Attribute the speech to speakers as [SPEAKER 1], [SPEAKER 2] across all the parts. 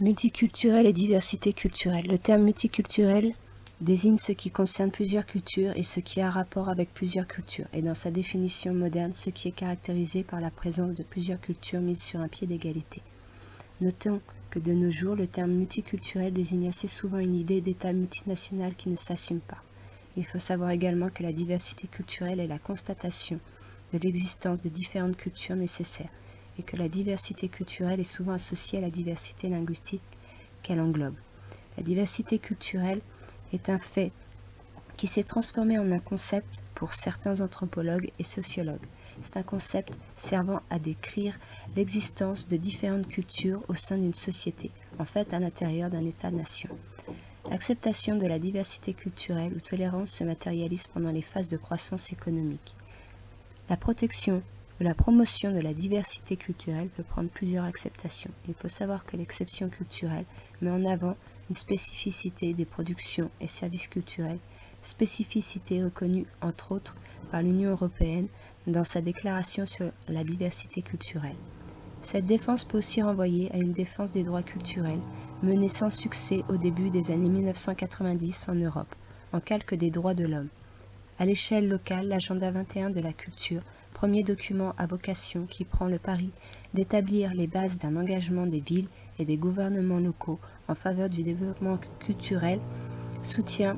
[SPEAKER 1] Multiculturel et diversité culturelle. Le terme multiculturel désigne ce qui concerne plusieurs cultures et ce qui a rapport avec plusieurs cultures, et dans sa définition moderne, ce qui est caractérisé par la présence de plusieurs cultures mises sur un pied d'égalité. Notons que de nos jours, le terme multiculturel désigne assez souvent une idée d'État multinational qui ne s'assume pas. Il faut savoir également que la diversité culturelle est la constatation de l'existence de différentes cultures nécessaires, et que la diversité culturelle est souvent associée à la diversité linguistique qu'elle englobe. La diversité culturelle est un fait qui s'est transformé en un concept pour certains anthropologues et sociologues. C'est un concept servant à décrire l'existence de différentes cultures au sein d'une société, en fait à l'intérieur d'un État-nation. L'acceptation de la diversité culturelle ou tolérance se matérialise pendant les phases de croissance économique. La protection ou la promotion de la diversité culturelle peut prendre plusieurs acceptations. Il faut savoir que l'exception culturelle met en avant une spécificité des productions et services culturels, spécificité reconnue entre autres par l'Union européenne dans sa déclaration sur la diversité culturelle. Cette défense peut aussi renvoyer à une défense des droits culturels menée sans succès au début des années 1990 en Europe, en calque des droits de l'homme. À l'échelle locale, l'agenda 21 de la culture, premier document à vocation qui prend le pari d'établir les bases d'un engagement des villes et des gouvernements locaux en faveur du développement culturel, soutient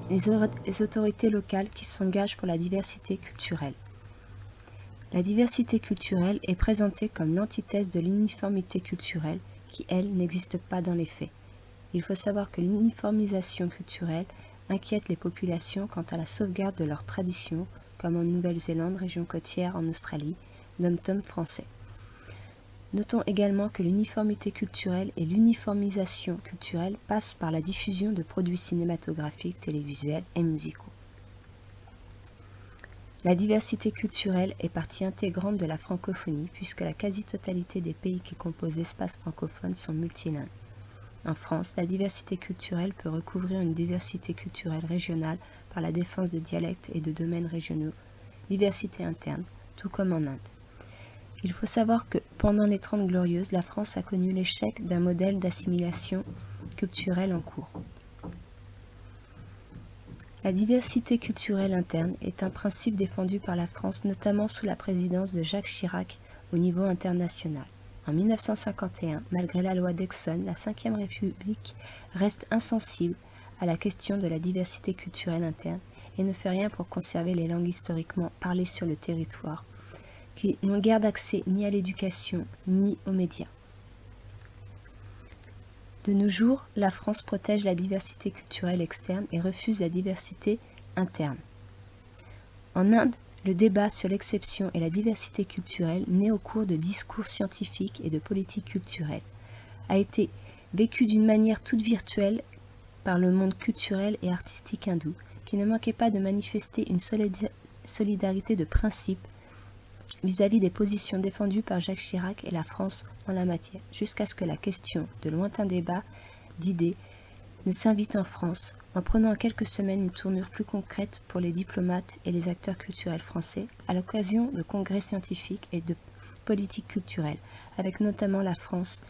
[SPEAKER 1] les autorités locales qui s'engagent pour la diversité culturelle. La diversité culturelle est présentée comme l'antithèse de l'uniformité culturelle qui, elle, n'existe pas dans les faits. Il faut savoir que l'uniformisation culturelle inquiète les populations quant à la sauvegarde de leurs traditions, comme en Nouvelle-Zélande, région côtière en Australie, dom-tom français. Notons également que l'uniformité culturelle et l'uniformisation culturelle passent par la diffusion de produits cinématographiques, télévisuels et musicaux. La diversité culturelle est partie intégrante de la francophonie puisque la quasi-totalité des pays qui composent l'espace francophone sont multilingues. En France, la diversité culturelle peut recouvrir une diversité culturelle régionale par la défense de dialectes et de domaines régionaux, diversité interne, tout comme en Inde. Il faut savoir que pendant les 30 Glorieuses, la France a connu l'échec d'un modèle d'assimilation culturelle en cours. La diversité culturelle interne est un principe défendu par la France, notamment sous la présidence de Jacques Chirac au niveau international. En 1951, malgré la loi d'Exon, la Ve République reste insensible à la question de la diversité culturelle interne et ne fait rien pour conserver les langues historiquement parlées sur le territoire, qui n'ont guère d'accès ni à l'éducation ni aux médias. De nos jours, la France protège la diversité culturelle externe et refuse la diversité interne. En Inde, le débat sur l'exception et la diversité culturelle, né au cours de discours scientifiques et de politique culturelle, a été vécu d'une manière toute virtuelle par le monde culturel et artistique hindou, qui ne manquait pas de manifester une solidarité de principe vis-à-vis des positions défendues par Jacques Chirac et la France en la matière, jusqu'à ce que la question de lointains débats d'idées ne s'invite en France, en prenant en quelques semaines une tournure plus concrète pour les diplomates et les acteurs culturels français, à l'occasion de congrès scientifiques et de politiques culturelles, avec notamment la France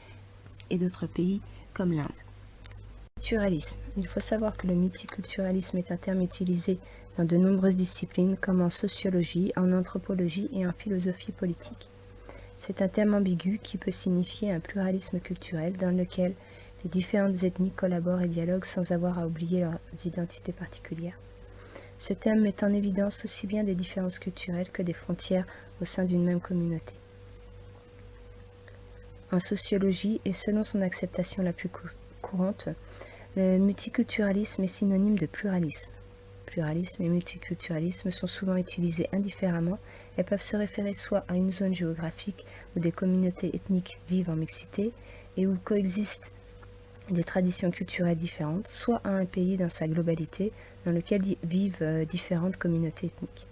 [SPEAKER 1] et d'autres pays comme l'Inde. Multiculturalisme. Il faut savoir que le multiculturalisme est un terme utilisé dans de nombreuses disciplines comme en sociologie, en anthropologie et en philosophie politique. C'est un terme ambigu qui peut signifier un pluralisme culturel dans lequel les différentes ethnies collaborent et dialoguent sans avoir à oublier leurs identités particulières. Ce terme met en évidence aussi bien des différences culturelles que des frontières au sein d'une même communauté. En sociologie, et selon son acceptation la plus courante, le multiculturalisme est synonyme de pluralisme. Pluralisme et multiculturalisme sont souvent utilisés indifféremment et peuvent se référer soit à une zone géographique où des communautés ethniques vivent en mixité et où coexistent des traditions culturelles différentes, soit à un pays dans sa globalité dans lequel vivent différentes communautés ethniques.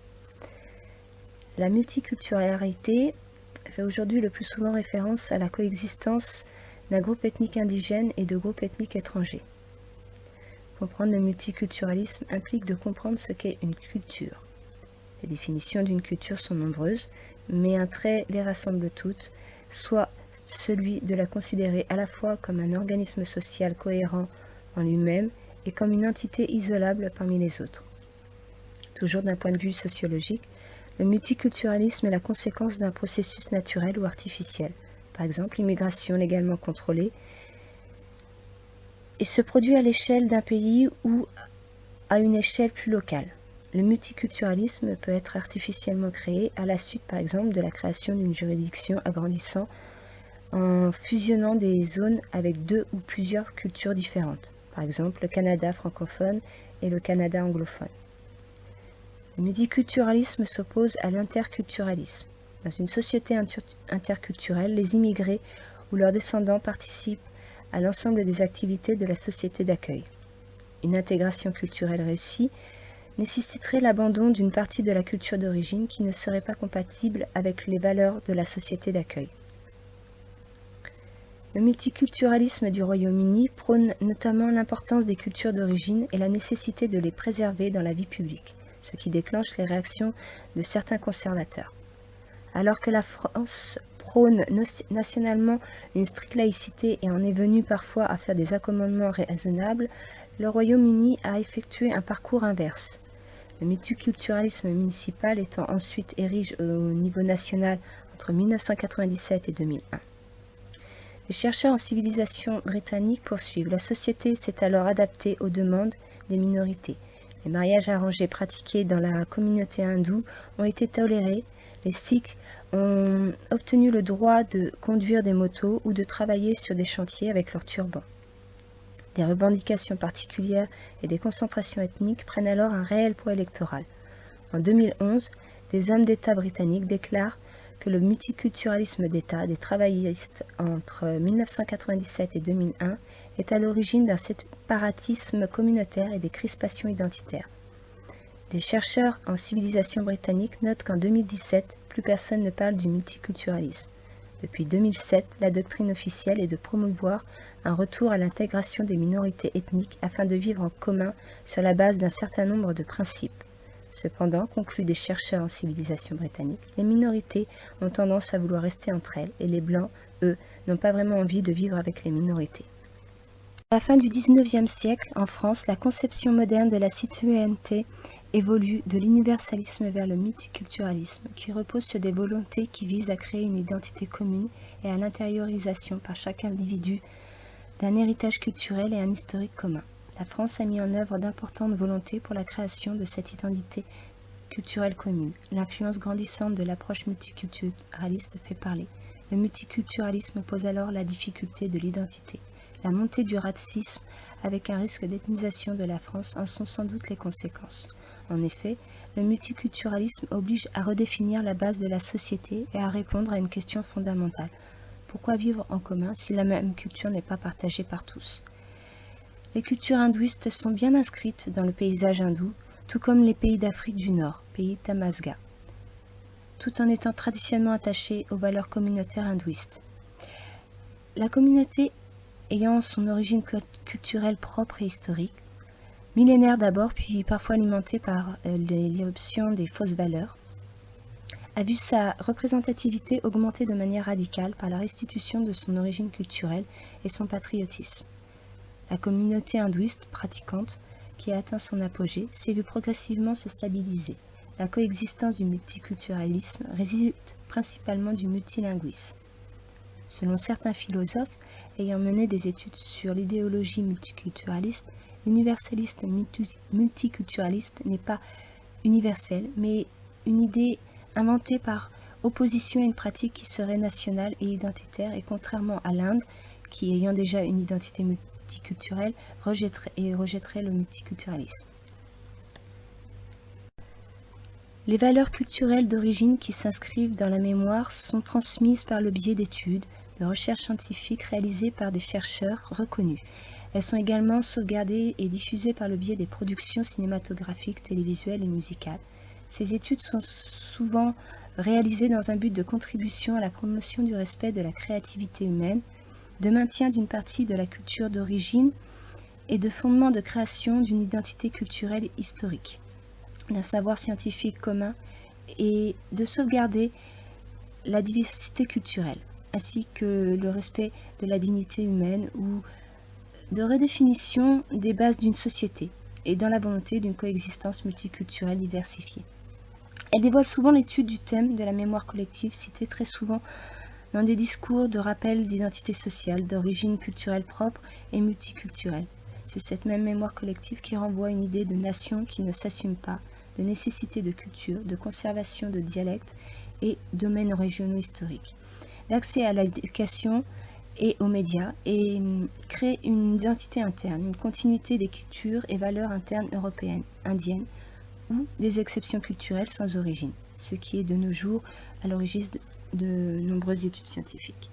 [SPEAKER 1] La multiculturalité fait aujourd'hui le plus souvent référence à la coexistence d'un groupe ethnique indigène et de groupes ethniques étrangers. Comprendre le multiculturalisme implique de comprendre ce qu'est une culture. Les définitions d'une culture sont nombreuses, mais un trait les rassemble toutes, soit celui de la considérer à la fois comme un organisme social cohérent en lui-même et comme une entité isolable parmi les autres. Toujours d'un point de vue sociologique, le multiculturalisme est la conséquence d'un processus naturel ou artificiel, par exemple l'immigration légalement contrôlée, et se produit à l'échelle d'un pays ou à une échelle plus locale. Le multiculturalisme peut être artificiellement créé à la suite par exemple de la création d'une juridiction agrandissant en fusionnant des zones avec deux ou plusieurs cultures différentes, par exemple le Canada francophone et le Canada anglophone. Le multiculturalisme s'oppose à l'interculturalisme. Dans une société interculturelle, les immigrés ou leurs descendants participent à l'ensemble des activités de la société d'accueil. Une intégration culturelle réussie nécessiterait l'abandon d'une partie de la culture d'origine qui ne serait pas compatible avec les valeurs de la société d'accueil. Le multiculturalisme du Royaume-Uni prône notamment l'importance des cultures d'origine et la nécessité de les préserver dans la vie publique, ce qui déclenche les réactions de certains conservateurs. Alors que la France prône nationalement une stricte laïcité et en est venue parfois à faire des accommodements raisonnables, le Royaume-Uni a effectué un parcours inverse. Le multiculturalisme municipal étant ensuite érigé au niveau national entre 1997 et 2001. Les chercheurs en civilisation britannique poursuivent. La société s'est alors adaptée aux demandes des minorités. Les mariages arrangés pratiqués dans la communauté hindoue ont été tolérés. Les Sikhs ont obtenu le droit de conduire des motos ou de travailler sur des chantiers avec leur turban. Des revendications particulières et des concentrations ethniques prennent alors un réel poids électoral. En 2011, des hommes d'État britanniques déclarent que le multiculturalisme d'État des travaillistes entre 1997 et 2001 est à l'origine d'un séparatisme communautaire et des crispations identitaires. Des chercheurs en civilisation britannique notent qu'en 2017, plus personne ne parle du multiculturalisme. Depuis 2007, la doctrine officielle est de promouvoir un retour à l'intégration des minorités ethniques afin de vivre en commun sur la base d'un certain nombre de principes. Cependant, concluent des chercheurs en civilisation britannique, les minorités ont tendance à vouloir rester entre elles et les Blancs, eux, n'ont pas vraiment envie de vivre avec les minorités. À la fin du XIXe siècle, en France, la conception moderne de la citoyenneté évolue de l'universalisme vers le multiculturalisme, qui repose sur des volontés qui visent à créer une identité commune et à l'intériorisation par chaque individu d'un héritage culturel et un historique commun. La France a mis en œuvre d'importantes volontés pour la création de cette identité culturelle commune. L'influence grandissante de l'approche multiculturaliste fait parler. Le multiculturalisme pose alors la difficulté de l'identité. La montée du racisme avec un risque d'ethnisation de la France en sont sans doute les conséquences. En effet, le multiculturalisme oblige à redéfinir la base de la société et à répondre à une question fondamentale. Pourquoi vivre en commun si la même culture n'est pas partagée par tous ? Les cultures hindouistes sont bien inscrites dans le paysage hindou, tout comme les pays d'Afrique du Nord, pays Tamasga, tout en étant traditionnellement attachés aux valeurs communautaires hindouistes. La communauté ayant son origine culturelle propre et historique, millénaire d'abord, puis parfois alimentée par l'éruption des fausses valeurs, a vu sa représentativité augmenter de manière radicale par la restitution de son origine culturelle et son patriotisme. La communauté hindouiste pratiquante, qui a atteint son apogée, s'est vue progressivement se stabiliser. La coexistence du multiculturalisme résulte principalement du multilinguisme. Selon certains philosophes ayant mené des études sur l'idéologie multiculturaliste, l'universaliste multiculturaliste n'est pas universel, mais une idée inventée par opposition à une pratique qui serait nationale et identitaire, et contrairement à l'Inde, qui ayant déjà une identité multiculturelle, rejetterait le multiculturalisme. Les valeurs culturelles d'origine qui s'inscrivent dans la mémoire sont transmises par le biais d'études, de recherches scientifiques réalisées par des chercheurs reconnus. Elles sont également sauvegardées et diffusées par le biais des productions cinématographiques, télévisuelles et musicales. Ces études sont souvent réalisées dans un but de contribution à la promotion du respect de la créativité humaine, de maintien d'une partie de la culture d'origine et de fondement de création d'une identité culturelle historique, d'un savoir scientifique commun et de sauvegarder la diversité culturelle. ainsi que le respect de la dignité humaine ou de redéfinition des bases d'une société et dans la volonté d'une coexistence multiculturelle diversifiée. Elle dévoile souvent l'étude du thème de la mémoire collective, cité très souvent dans des discours de rappel d'identité sociale, d'origine culturelle propre et multiculturelle. C'est cette même mémoire collective qui renvoie à une idée de nation qui ne s'assume pas, de nécessité de culture, de conservation de dialectes et domaines régionaux historiques, d'accès à l'éducation et aux médias, et crée une identité interne, une continuité des cultures et valeurs internes européennes, indiennes, ou des exceptions culturelles sans origine, ce qui est de nos jours à l'origine de nombreuses études scientifiques.